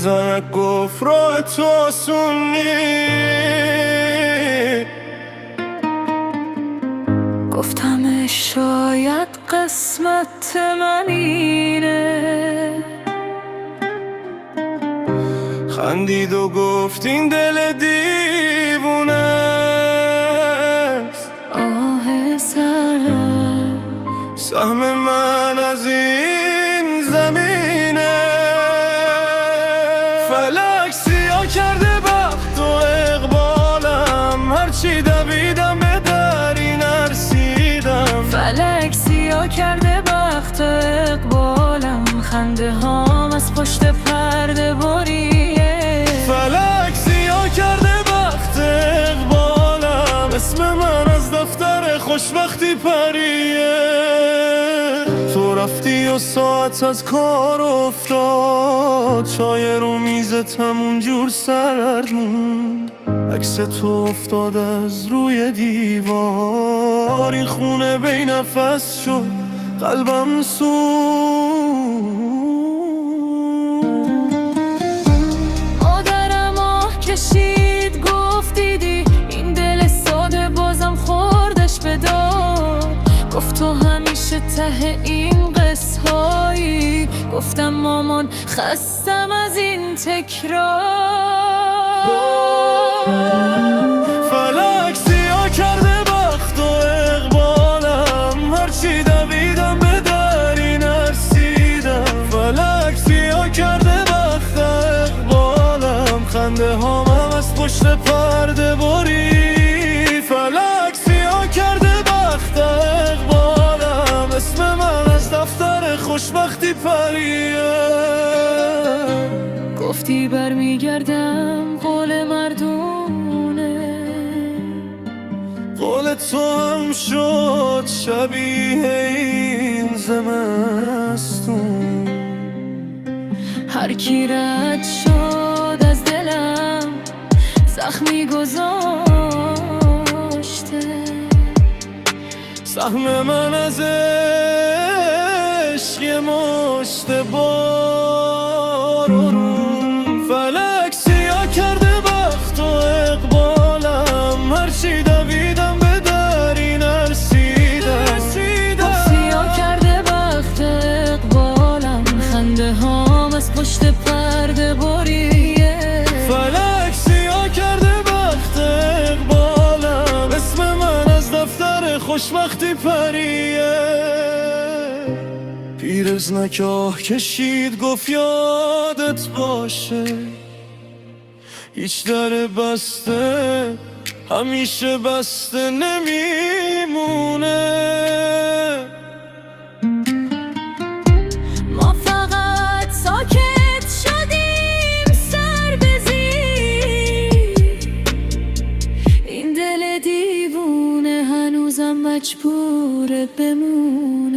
بزنک گفت راه تو آسون نی. گفتم شاید قسمت من اینه، خندید و گفت این دل دیوونه است. آه سره سهم من از این زمینه. فلک سیاه کرده بخت و اقبالم، هرچی دویدم به دری نرسیدم. فلک سیاه کرده بخت و اقبالم، خنده هام از پشت پرده بریه. فلک سیاه کرده بخت اقبالم، اسم من از دفتر خوشبختی پریه. تو رفتی و ساعت از کار افتاد، چای رو میزت همون جور سرد موند. عکس تو افتاد از روی دیوار، این خونه بی نفس شد قلبم سوخت. مادرم آه کشید گفت دیدی این دل ساده بازم خوردش به دار. گفت تو همیشه ته این قصه‌هایی. گفتم مامان خستم از این تکرار. فلک سیاه کرده بخت و اقبالم، هرچی دویدم به دری نرسیدم. فلک سیاه کرده بخت اقبالم، خنده هامم از پشت پرده بری. فلک سیاه کرده بخت اقبالم، اسم من از دفتر خوشبختی پریه. گفتی برمیگردم قول مردونه، قول تو هم شد شبیه این زمستون. هر کی رد شد از دلم زخمی گذاشته. سهم من از عشق یه مشت بارون. فلک سیاه کرده بخت و اقبالم، هرچی دویدم به دری نرسیدم. سیاه کرده بخت اقبالم، خنده هام از پشت پرده بریه. فلک سیاه کرده بخت اقبالم، اسم من از دفتر خوشبختی پریه. پیرزنک آه کشید گفت یادت باشه، هیچ در بسته همیشه بسته نمیمونه. ما فقط ساکت شدیم سر بزیر، این دل دیوونه هنوزم مجبوره بمونه.